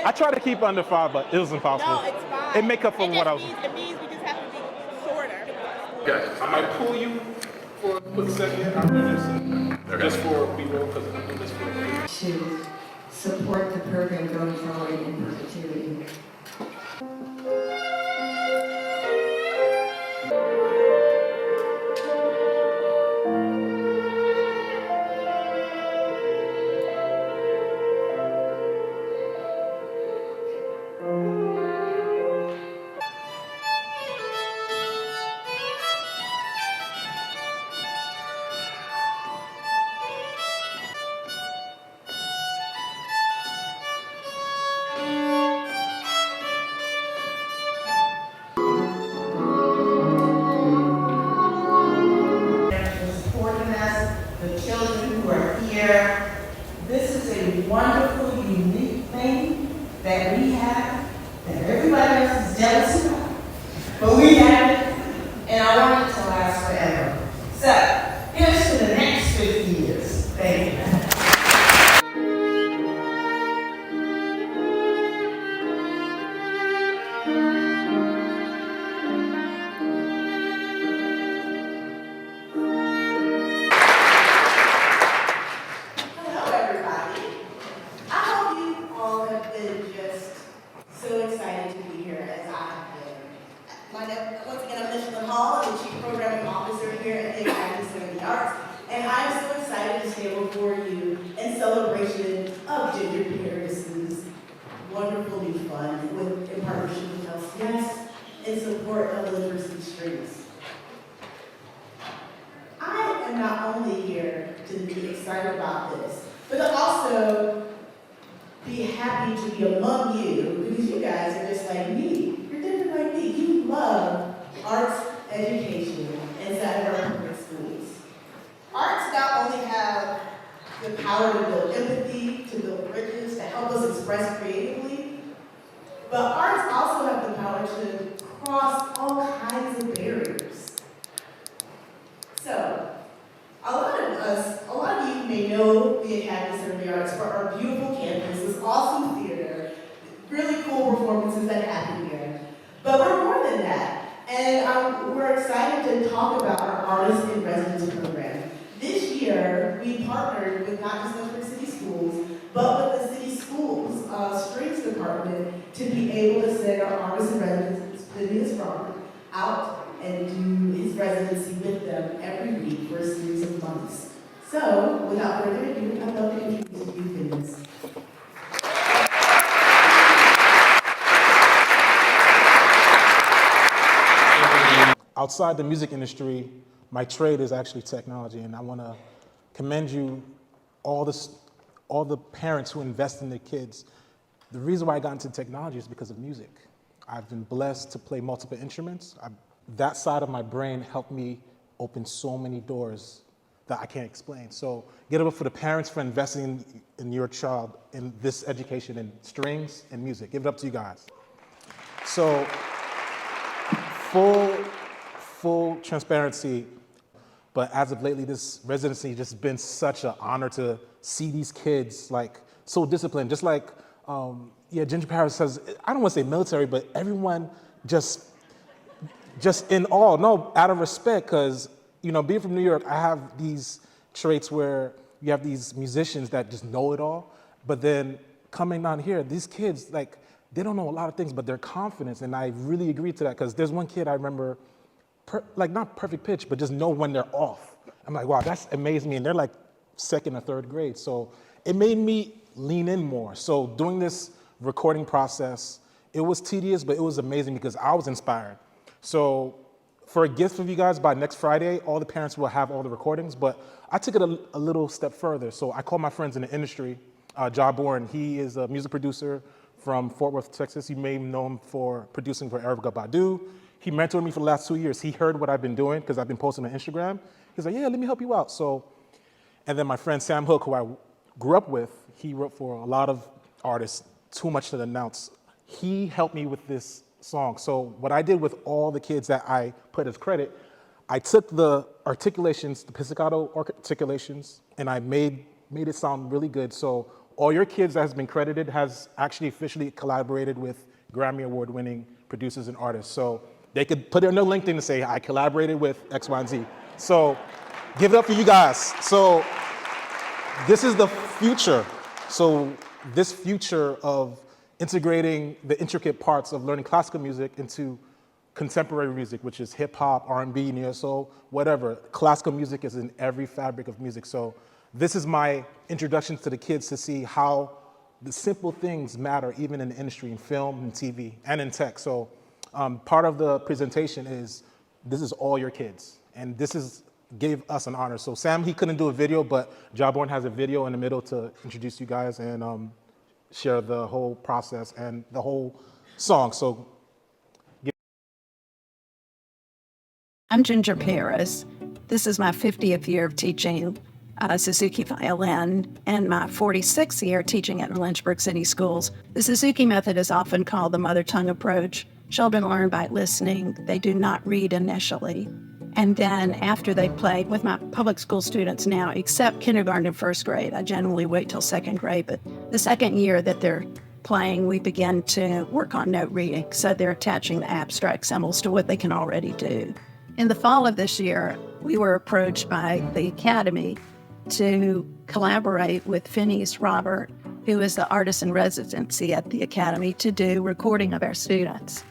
I try to keep under 5, but it was impossible. No, it's fine. It make up for what I was. It means we just have to be shorter. Okay, I might pull you for a quick second. I'm just for B-roll because I'm doing this for to support the program going forward in perpetuity. This is a wonderful, unique thing that we have, that everybody else is jealous about, but we have it, and I want it to last forever. So, here's to the next 50 years. Thank you. Once again, I'm Lynchburg Hall, I'm the Chief Programming Officer here at the Academy of the Arts, and I'm so excited to stand before you in celebration of Ginger Paris's wonderful new fund in partnership with LCS in support of Lynchburg City Strings. I am not only here to be excited about this, but to also be happy to be among you, because you guys are just like me. You're different like me. You love arts education inside of our public schools. Arts not only have the power to build empathy, to build bridges, to help us express creatively, but arts also have the power to cross all kinds of barriers. So, a lot of you may know the Academy of the Arts for our beautiful campus, this awesome theater, really cool performances that happen here. But we're more than that. And we're excited to talk about our Artist in Residence program. This year, we partnered with not just Lynchburg City Schools, but with the City Schools Strings Department to be able to send our Artist in Residence, Phineas Robert, out and do his residency with them every week for a series of months. So, without further ado, I'd love to introduce you, Phineas. Outside the music industry, my trade is actually technology, and I want to commend you, all the parents who invest in their kids. The reason why I got into technology is because of music. I've been blessed to play multiple instruments. That side of my brain helped me open so many doors that I can't explain. So get it up for the parents for investing in your child in this education in strings and music. Give it up to you guys. So full transparency, but as of lately, this residency has just been such an honor to see these kids like so disciplined, just like, Ginger Paris says, I don't want to say military, but everyone just in awe, no, out of respect, because, being from New York, I have these traits where you have these musicians that just know it all, but then coming down here, these kids, like, they don't know a lot of things, but their confidence, and I really agree to that, because there's one kid I remember, not perfect pitch, but just know when they're off. I'm like, wow, that's amazed me, and they're like second or third grade, so it made me lean in more. So doing this recording process, it was tedious, but it was amazing because I was inspired. So for a gift for you guys, by next Friday, all the parents will have all the recordings, but I took it a little step further. So I called my friends in the industry, Ja Bourne, he is a music producer from Fort Worth, Texas. You may know him for producing for Erykah Badu. He mentored me for the last 2 years. He heard what I've been doing because I've been posting on Instagram. He's like, yeah, let me help you out. So, and then my friend Sam Hook, who I grew up with, he wrote for a lot of artists, too much to announce. He helped me with this song. So what I did with all the kids that I put as credit, I took the articulations, the pizzicato articulations, and I made it sound really good. So All Your Kids that has been credited has actually officially collaborated with Grammy Award winning producers and artists. So they could put it on their LinkedIn and say, I collaborated with X, Y, and Z. So give it up for you guys. So this is the future. So this future of integrating the intricate parts of learning classical music into contemporary music, which is hip hop, R&B, neo soul, whatever. Classical music is in every fabric of music. So this is my introduction to the kids to see how the simple things matter even in the industry, in film and TV and in tech. So part of the presentation is, this is all your kids. And this is gave us an honor. So Sam, he couldn't do a video, but Jawborn has a video in the middle to introduce you guys and share the whole process and the whole song. So I'm Ginger Paris. This is my 50th year of teaching Suzuki violin and my 46th year teaching at Lynchburg City Schools. The Suzuki method is often called the mother tongue approach. Children learn by listening. They do not read initially. And then after they play, with my public school students now, except kindergarten and first grade, I generally wait till second grade, but the second year that they're playing, we begin to work on note reading. So they're attaching the abstract symbols to what they can already do. In the fall of this year, we were approached by the Academy to collaborate with Phinestro, who is the artist in residency at the Academy, to do recording of our students.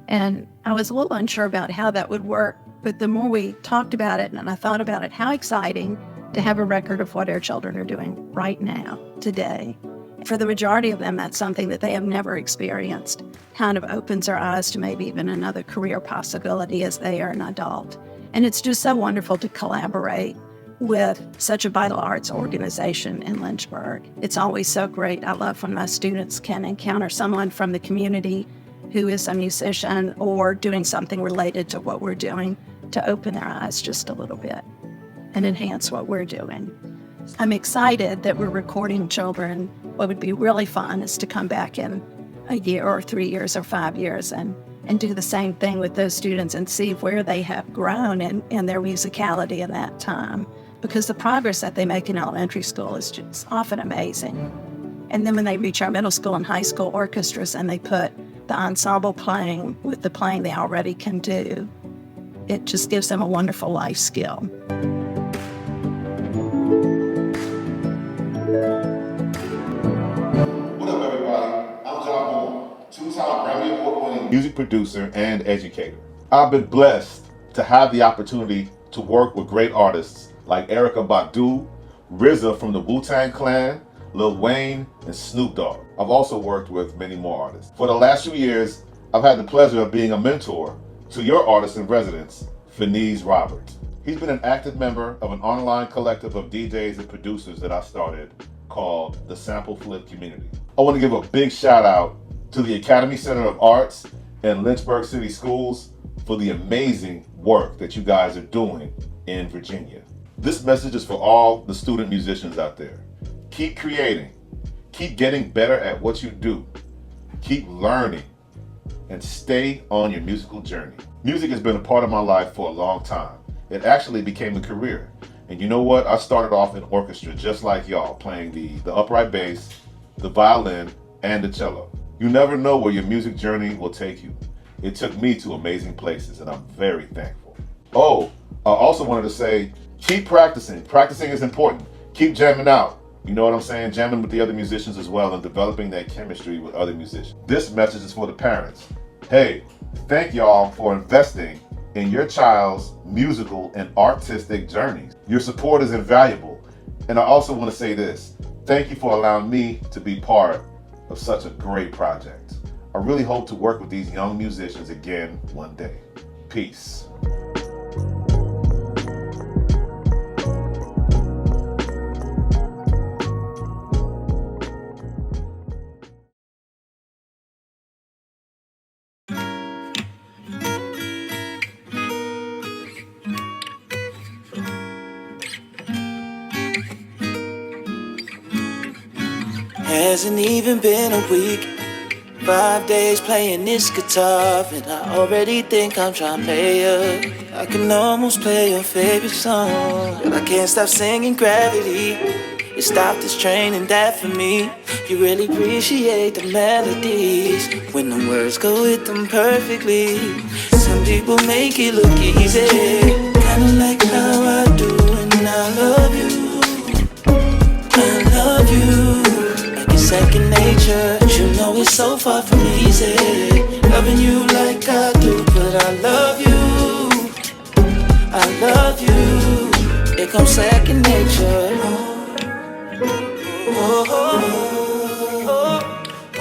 And I was a little unsure about how that would work, but the more we talked about it and I thought about it, how exciting to have a record of what our children are doing right now, today. For the majority of them, that's something that they have never experienced. Kind of opens our eyes to maybe even another career possibility as they are an adult. And it's just so wonderful to collaborate with such a vital arts organization in Lynchburg. It's always so great. I love when my students can encounter someone from the community who is a musician or doing something related to what we're doing to open their eyes just a little bit and enhance what we're doing. I'm excited that we're recording children. What would be really fun is to come back in a year or 3 years or 5 years and do the same thing with those students and see where they have grown in their musicality in that time. Because the progress that they make in elementary school is just often amazing. And then when they reach our middle school and high school orchestras and they put the ensemble playing with the playing they already can do, it just gives them a wonderful life skill. Grammy Award-winning music producer and educator. I've been blessed to have the opportunity to work with great artists like Erykah Badu, RZA from the Wu-Tang Clan, Lil Wayne, and Snoop Dogg. I've also worked with many more artists. For the last few years, I've had the pleasure of being a mentor to your artist in residence, Phinestro. He's been an active member of an online collective of DJs and producers that I started called the Sample Flip Community. I want to give a big shout out to the Academy Center of Arts and Lynchburg City Schools for the amazing work that you guys are doing in Virginia. This message is for all the student musicians out there. Keep creating, keep getting better at what you do, keep learning, and stay on your musical journey. Music has been a part of my life for a long time. It actually became a career. And you know what? I started off in orchestra just like y'all, playing the upright bass, the violin, and the cello. You never know where your music journey will take you. It took me to amazing places, and I'm very thankful. Oh, I also wanted to say, keep practicing. Practicing is important. Keep jamming out. You know what I'm saying? Jamming with the other musicians as well and developing that chemistry with other musicians. This message is for the parents. Hey, thank y'all for investing in your child's musical and artistic journeys. Your support is invaluable. And I also want to say this. Thank you for allowing me to be part of such a great project. I really hope to work with these young musicians again one day. Peace. Hasn't even been a week, 5 days playing this guitar, and I already think I'm trying to play you. I can almost play your favorite song, but I can't stop singing Gravity. You stopped this train and that for me. You really appreciate the melodies when the words go with them perfectly. Some people make it look easy, kinda like how I do, and I love you. I love you like it's second nature, but you know it's so far from easy. Loving you like I do, but I love you. I love you. It comes second nature. Oh, oh, oh,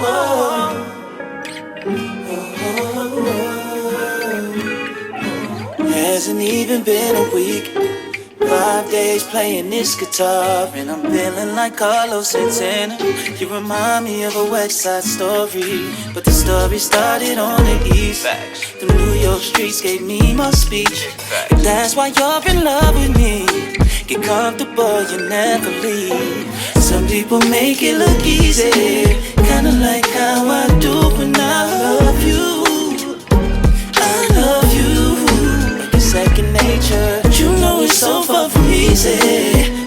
oh, oh. Hasn't even been a week. 5 days playing this guitar, and I'm feeling like Carlos Santana. You remind me of a West Side Story, but the story started on the East. The New York streets gave me my speech, and that's why you're in love with me. Get comfortable, you never leave. Some people make it look easy, kinda like how I do when I love you. I love you like it's second nature. You know it's so far from easy.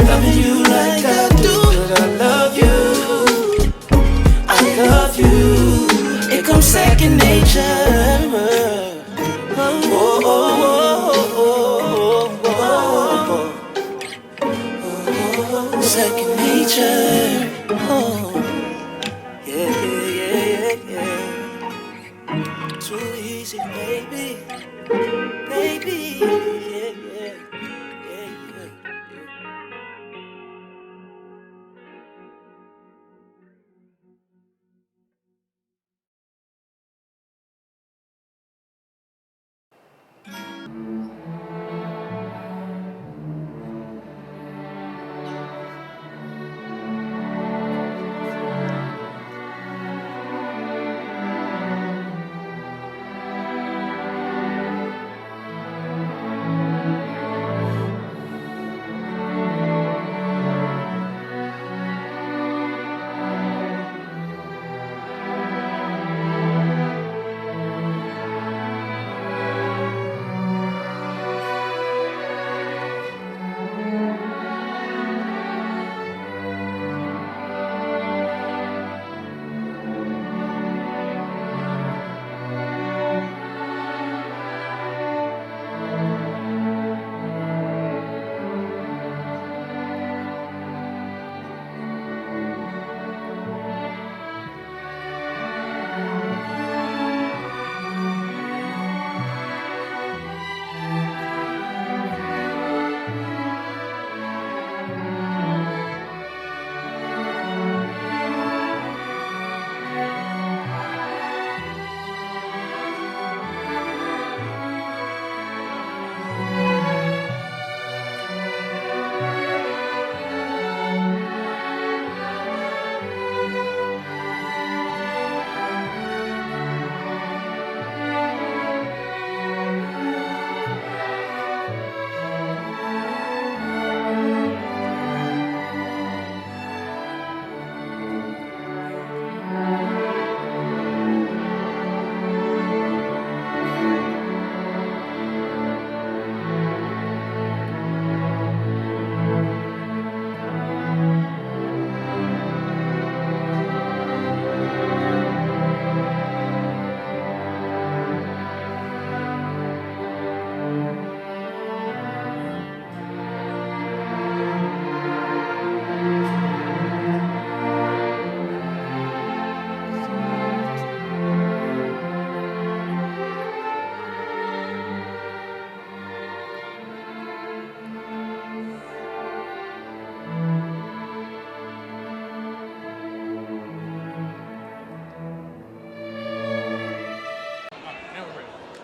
Loving you like I do, but I love you. I love you. It comes second nature. Oh, oh, oh, oh, oh, oh, oh. Second nature. Oh, yeah, yeah, yeah, yeah. Too easy, baby. Baby, yeah, yeah.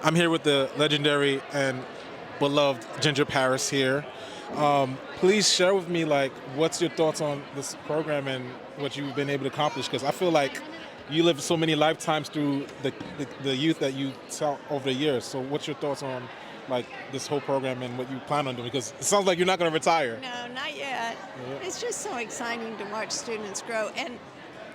I'm here with the legendary and beloved Ginger Paris here. Please share with me, like, what's your thoughts on this program and what you've been able to accomplish? Because I feel like you lived so many lifetimes through the youth that you taught over the years. So what's your thoughts on, like, this whole program and what you plan on doing? Because it sounds like you're not going to retire. No, not yet. Yeah. It's just so exciting to watch students grow. And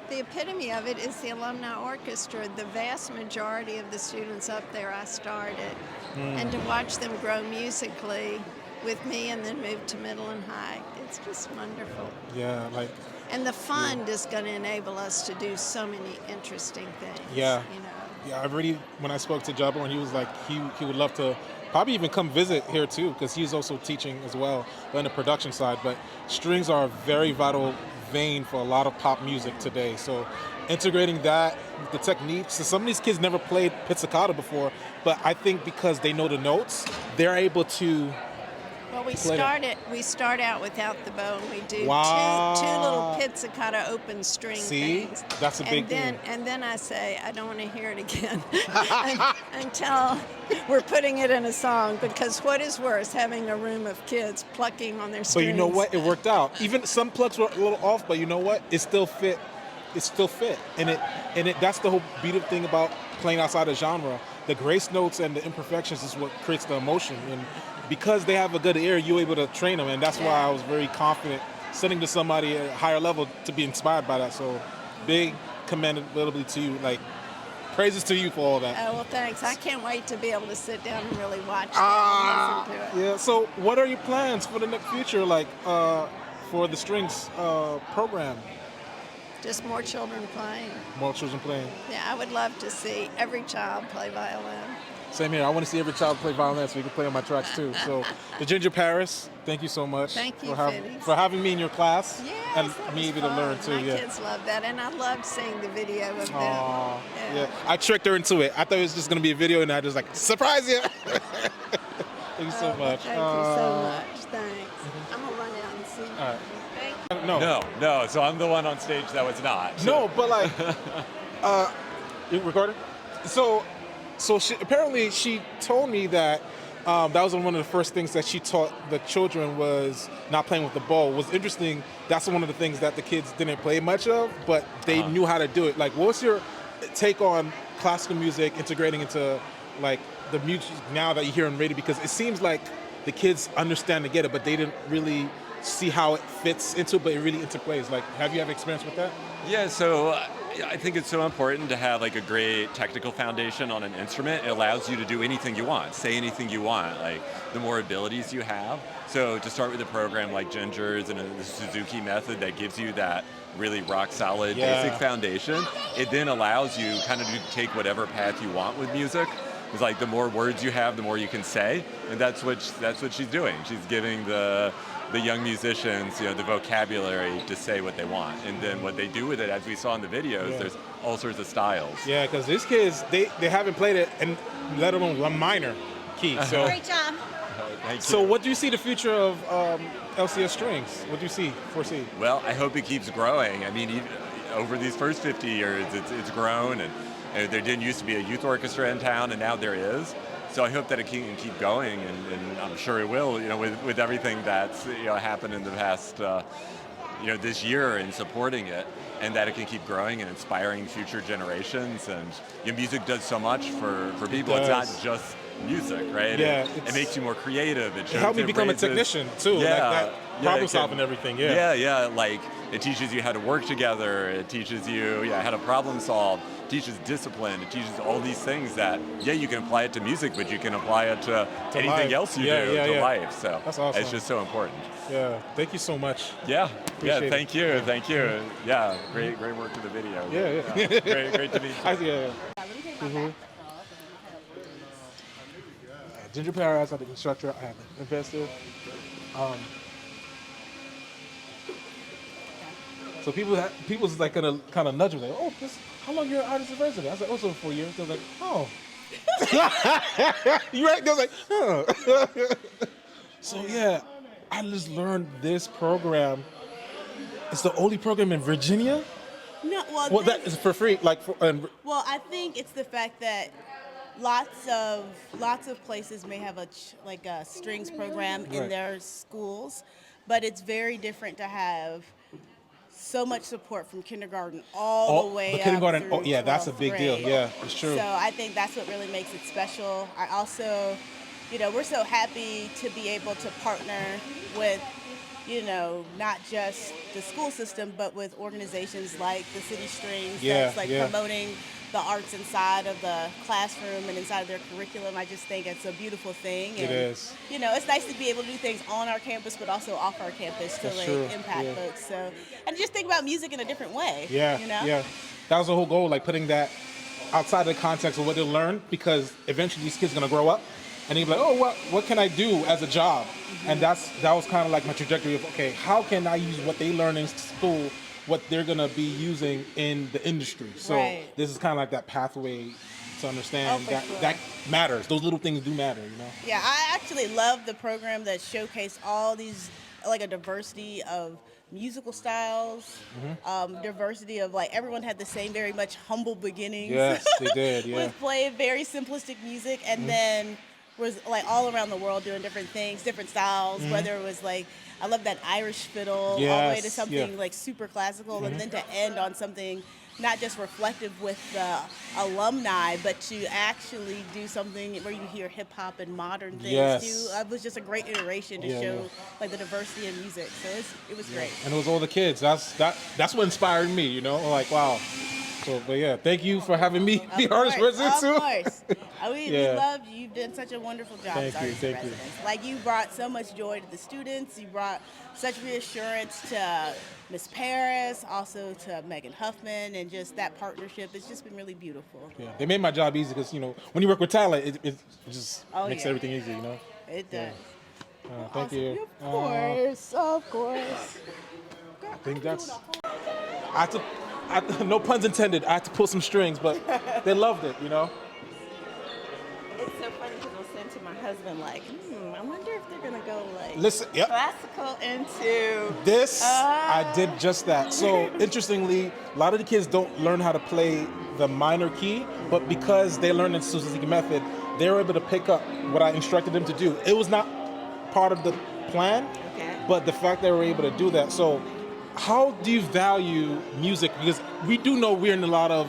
the epitome of it is the alumni orchestra. The vast majority of the students up there I started. And to watch them grow musically with me and then moved to middle and high. It's just wonderful. Yeah, like And the fund is going to enable us to do so many interesting things. Yeah. You know. yeah, I really when I spoke to Jabba and he was like he would love to probably even come visit here too because he's also teaching as well, but in the production side. But strings are a very vital vein for a lot of pop music today. So integrating that, the techniques. So some of these kids never played pizzicato before, but I think because they know the notes, they're able to. Well, we Play start out without the bow, and we do Wow. two little pizzicato open string See? things. That's a big thing. And then I say, I don't want to hear it again until we're putting it in a song, because what is worse, having a room of kids plucking on their strings? But you know what? It worked out. Even some plugs were a little off, but you know what? It still fit. It still fit. And it that's the whole beautiful thing about playing outside of genre. The grace notes and the imperfections is what creates the emotion. And because they have a good ear, you're able to train them. And that's why I was very confident sending to somebody at a higher level to be inspired by that. So big commendability to you. Like, praises to you for all that. Oh, well, thanks. I can't wait to be able to sit down and really watch that and listen to it. Yeah. So what are your plans for the next future, like for the strings program? Just more children playing. More children playing. Yeah, I would love to see every child play violin. Same here. I want to see every child play violin so we can play on my tracks too. So, the Ginger Paris, thank you so much. Thank you, for having me in your class. Yes, and that me was able to learn fun. too. My Yeah. kids love that, and I loved seeing the video of them. Aww, yeah. I tricked her into it. I thought it was just gonna be a video, and I just like surprise you. Thank you so much. Thank you so much. Thanks. I'm gonna run out and see. All right. Thank you. No. So I'm the one on stage that was not. No, but like, you recording? So she told me that that was one of the first things that she taught the children was not playing with the bow. Was interesting. That's one of the things that the kids didn't play much of, but they knew how to do it. Like, what's your take on classical music integrating into like the music now that you hear on radio? Because it seems like the kids understand to get it, but they didn't really see how it fits into it, but it really interplays. Like, have you had experience with that? Yeah, so I think it's so important to have like a great technical foundation on an instrument. It allows you to do anything you want, say anything you want, like the more abilities you have. So to start with a program like Ginger's and the Suzuki method that gives you that really rock solid basic foundation, it then allows you kind of to take whatever path you want with music. It's like the more words you have, the more you can say, and that's what she's doing. She's giving the young musicians, the vocabulary to say what they want, and then what they do with it, as we saw in the videos, there's all sorts of styles. Yeah, because these kids, they haven't played it, and let alone one minor key. So, Great job. Thank you. so what do you see the future of LCS Strings? What do you foresee? Well, I hope it keeps growing. I mean, even over these first 50 years, it's grown, and there didn't used to be a youth orchestra in town, and now there is. So I hope that it can keep going, and I'm sure it will. With everything that's happened in the past, this year in supporting it, and that it can keep growing and inspiring future generations. And music does so much for people. It's not just music, right? Yeah, it makes you more creative. It helped me become a technician too. Yeah, like that problem solving everything. Yeah. Like it teaches you how to work together. It teaches you how to problem solve. Teaches discipline. It teaches all these things that you can apply it to music, but you can apply it to anything life. else you do to life. So that's awesome. It's just so important. Yeah, thank you so much. Yeah, Appreciate thank you. Yeah, great work with the video. Great to meet you. Ginger Paris, I'm the instructor. I have an investor. So people's like gonna kind of nudge me, like, oh, how long you're an artist in resident? I was like, oh, so 4 years. They're like, oh. You right? They're like, huh. So yeah, I just learned this program. It's the only program in Virginia. No, Well, that is for free. Well, I think it's the fact that lots of places may have a strings program in their schools, but it's very different to have so much support from kindergarten all the way up kindergarten. through That's a 12th big deal. grade. Yeah, it's true. So I think that's what really makes it special. I also, we're so happy to be able to partner with not just the school system, but with organizations like the City Strings Yeah, that's like yeah. promoting the arts inside of the classroom and inside of their curriculum. I just think it's a beautiful thing. It And, is. it's nice to be able to do things on our campus, but also off our campus to That's true, impact yeah. folks. So, and just think about music in a different way. Yeah, yeah. That was the whole goal, like putting that outside the context of what they learn, because eventually these kids are gonna grow up and they'll be like, oh, what can I do as a job? And that was kind of like my trajectory of, okay, how can I use what they learn in school, what they're gonna be using in the industry? So this is kind of like that pathway to understand that matters. Those little things do matter, Yeah, I actually love the program that showcased all these, like a diversity of musical styles, diversity of like everyone had the same very much humble beginnings. Yes, they did, yeah. With playing very simplistic music, and then was like all around the world doing different things, different styles, whether it was like, I love that Irish fiddle, all the way to something like super classical, and then to end on something not just reflective with the alumni, but to actually do something where you hear hip hop and modern things too. It was just a great iteration to show like the diversity in music. So it was great. And it was all the kids. That's what inspired me, Like, wow. So, but yeah, thank you for having me be artist resident too. Of course. We loved you. You've done such a wonderful job as artist residents. Like, you brought so much joy to the students. You brought such reassurance to Miss Paris, also to Megan Huffman, and just that partnership. It's just been really beautiful. Yeah, they made my job easy because, when you work with talent, it just makes everything easy, It does. Thank you. Of course. I think that's... no puns intended. I had to pull some strings, but they loved it, It's so funny because I'll send to my husband like, I wonder if they're gonna go like classical into this. I did just that. So interestingly, a lot of the kids don't learn how to play the minor key, but because they learned in Suzuki method, they were able to pick up what I instructed them to do. It was not part of the plan, but the fact they were able to do that. So how do you value music? Because we do know we're in a lot of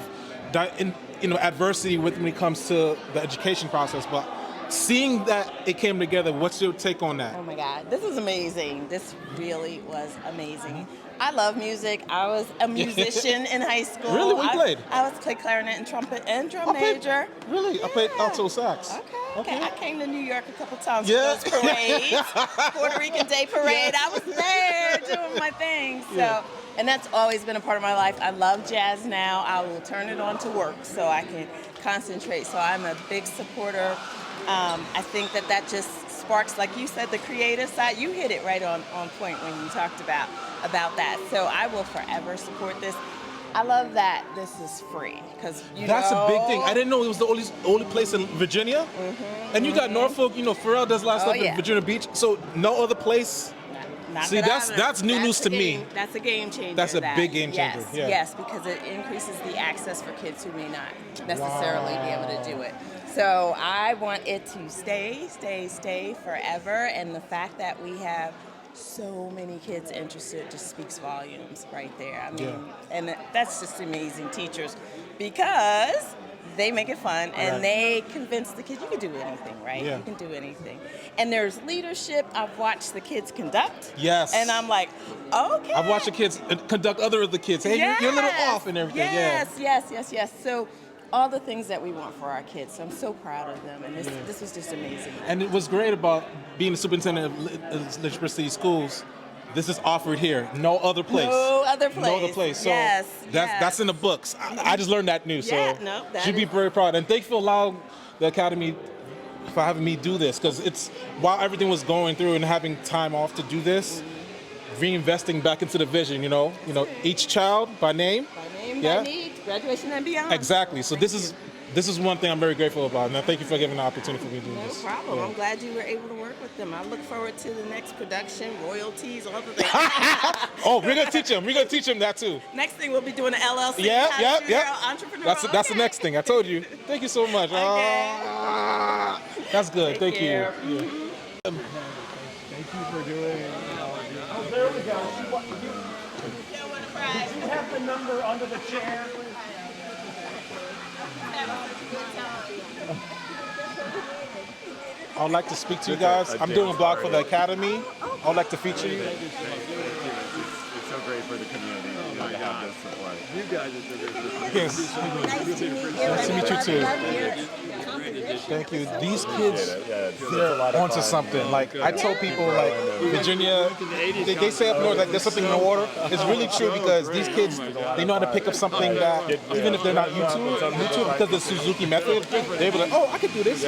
adversity when it comes to the education process, but seeing that it came together, what's your take on that? Oh my God, this is amazing. This really was amazing. I love music. I was a musician in high school. Really? What you played? I played clarinet and trumpet and drum major. Really? I played alto sax. Okay. I came to New York a couple times for those parades. Puerto Rican Day Parade. I was there doing my thing. So, and that's always been a part of my life. I love jazz now. I will turn it on to work so I can concentrate. So I'm a big supporter. I think that just sparks, like you said, the creative side. You hit it right on point when you talked about that. So I will forever support this. I love that this is free because that's a big thing. I didn't know it was the only place in Virginia. And you got Norfolk. Pharrell does a lot of stuff in Virginia Beach. So no other place. See, that's new news to me. That's a game changer. That's a big game changer. Yes, because it increases the access for kids who may not necessarily be able to do it. So I want it to stay forever. And the fact that we have so many kids interested just speaks volumes right there. I mean, and that's just amazing teachers because they make it fun and they convince the kids you can do anything, right? You can do anything. And there's leadership. I've watched the kids conduct. Yes. And I'm like, okay. I've watched the kids conduct other of the kids. Hey, you're a little off and everything. Yes. So all the things that we want for our kids. So I'm so proud of them. And this was just amazing. And it was great about being the superintendent of Lynchburg City Schools. This is offered here. No other place. No other place. So that's in the books. I just learned that news. Yeah, so should be very proud. And thank you for allowing the Academy for having me do this. Because it's while everything was going through and having time off to do this, reinvesting back into the vision, each child by name. By need, graduation and beyond. Exactly. So this is one thing I'm very grateful about, and I thank you for giving the opportunity for me to do this. No problem. I'm glad you were able to work with them. I look forward to the next production, royalties, all the things. Oh, we're gonna teach them. We're gonna teach them that too. Next thing we'll be doing an LLC. Entrepreneur. That's the next thing. I told you. Thank you so much. That's good. Thank you. Thank you for doing. Oh, there we go. Did you have the number under the chair? I would like to speak to you guys. I'm doing a blog for the Academy. I would like to feature you. It's so great for the community to have this support. You guys are Yes. Nice to meet you too. Thank you. These kids, they're onto something. Like I tell people, like Virginia, they say up north that there's something in the water. It's really true because these kids, they know how to pick up something that even if they're not YouTube because of the Suzuki method, they're able to, oh, I could do this.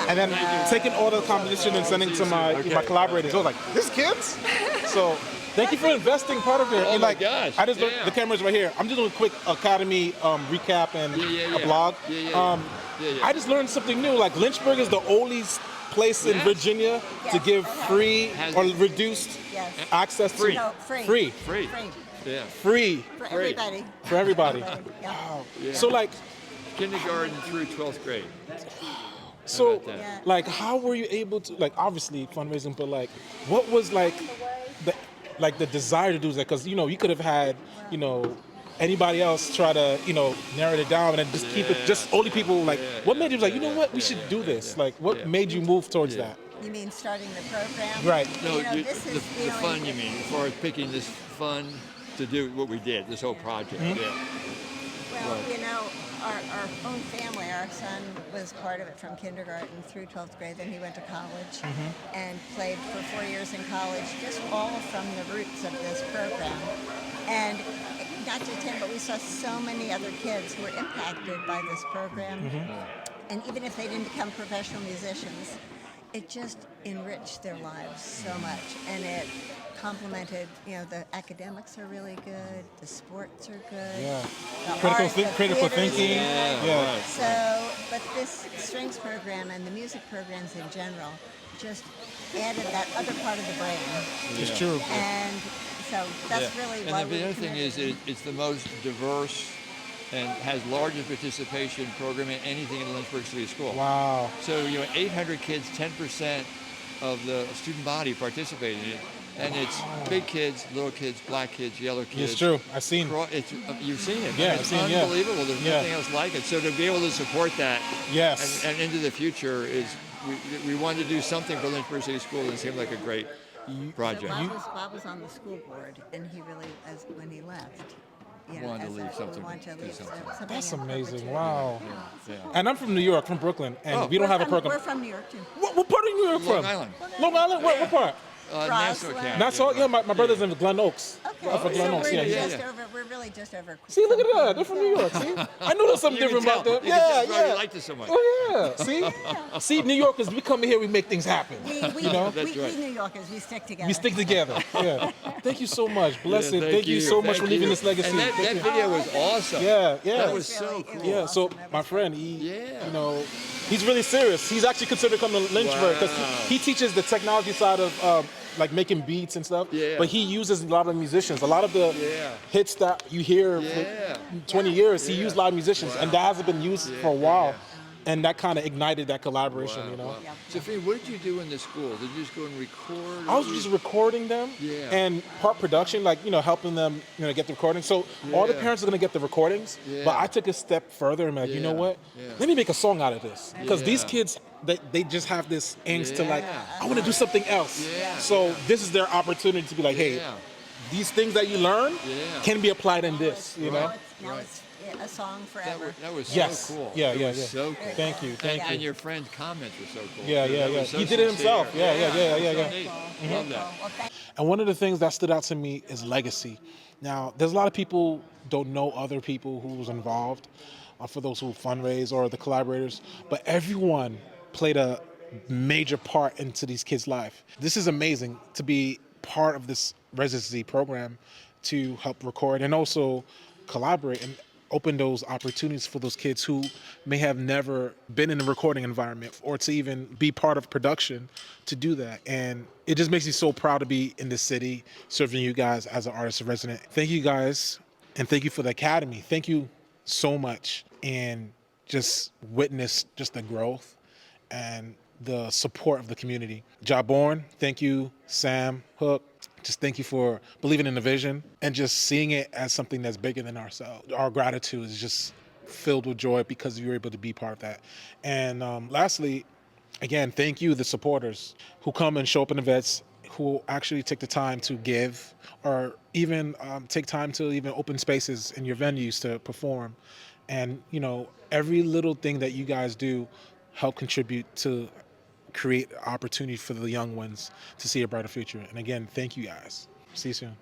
And then taking all the composition and sending to my collaborators. I was like, this kids? So thank you for investing part of it. Oh And my like, gosh. I just the camera's right here. I'm just doing a quick Academy recap and a blog. I just learned something new. Like Lynchburg is the only place in Virginia to give free or reduced access to free. Yeah. Free. For everybody. For everybody. Wow. Yeah. So like kindergarten through 12th grade. So like how were you able to, like obviously fundraising, but like what was like the desire to do that? Because you could have had anybody else try to narrow it down and then just keep it just only people like what made you like we should do this? Like what made you move towards that? You mean starting the program? Right. No, this is the fun you mean, as far as picking this fun to do what we did, this whole project. Well, our own family, our son was part of it from kindergarten through 12th grade. Then he went to college and played for 4 years in college, just all from the roots of this program. And not just him, but we saw so many other kids who were impacted by this program. And even if they didn't become professional musicians, it just enriched their lives so much. And it complemented, the academics are really good, the sports are good. Yeah. The Critical thinking. Yeah. So, but this strings program and the music programs in general just added that other part of the brain. It's true. And so that's really why And the other thing is it's the most diverse and has largest participation program in anything in the Lynchburg City School. Wow. So 800 kids, 10% of the student body participated in it. And it's big kids, little kids, black kids, yellow kids. It's true. I've seen. You've seen it. Yeah, it's unbelievable. There's nothing else like it. So to be able to support that, and into the future is we wanted to do something for Lynchburg City Schools, and it seemed like a great project. So Bob was on the school board, and he really, when he left, wanted to leave something. That's amazing. Wow. And I'm from New York, from Brooklyn, and we don't have a program. We're from New York too. What part of New York from? Long Island. Long Island? What part? Nassau County. Nassau? Yeah, my brother's in Glen Oaks. Okay. Glen So Oaks. we're really just over. See, look at that. They're from New York. See? I knew there's something different about them. Yeah. You liked it so much. Oh, yeah. See? See, New Yorkers, we come here, we make things happen. We New Yorkers, we stick together. We stick together. Yeah. Thank you so much. Bless it. Thank you so much for leaving this legacy. And that video was awesome. Yeah. That was so cool. Yeah. So my friend, he's really serious. He's actually considered coming to Lynchburg because he teaches the technology side of like making beats and stuff. Yeah. But he uses a lot of musicians. A lot of the hits that you hear for 20 years, he used a lot of musicians, and that hasn't been used for a while. And that kind of ignited that collaboration, Wow. Sophie, what did you do in the school? Did you just go and record? I was just recording them and part production, like, helping them, get the recordings. So all the parents are going to get the recordings, but I took a step further and you know what? Let me make a song out of this. Because these kids, they just have this angst to like, I want to do something else. So this is their opportunity to be like, hey, these things that you learn can be applied in this, Now it's a song forever. That was so cool. Yeah. So cool. Thank you. And your friend's comments were so cool. Yeah. So He did it himself. sincere. Yeah. Love that. And one of the things that stood out to me is legacy. Now, there's a lot of people don't know other people who was involved, for those who fundraise or the collaborators, but everyone played a major part into these kids' life. This is amazing to be part of this residency program to help record and also collaborate and open those opportunities for those kids who may have never been in a recording environment or to even be part of production to do that. And it just makes me so proud to be in this city, serving you guys as an artist in resident. Thank you guys, and thank you for the Academy. Thank you so much, and just witness just the growth and the support of the community. Jawborn, thank you. Sam, Hook, just thank you for believing in the vision and just seeing it as something that's bigger than ourselves. Our gratitude is just filled with joy because you were able to be part of that. And lastly, again, thank you, the supporters who come and show up in events, who actually take the time to give, or even take time to even open spaces in your venues to perform. And, you know, every little thing that you guys do help contribute to create opportunity for the young ones to see a brighter future. And again, thank you guys. See you soon.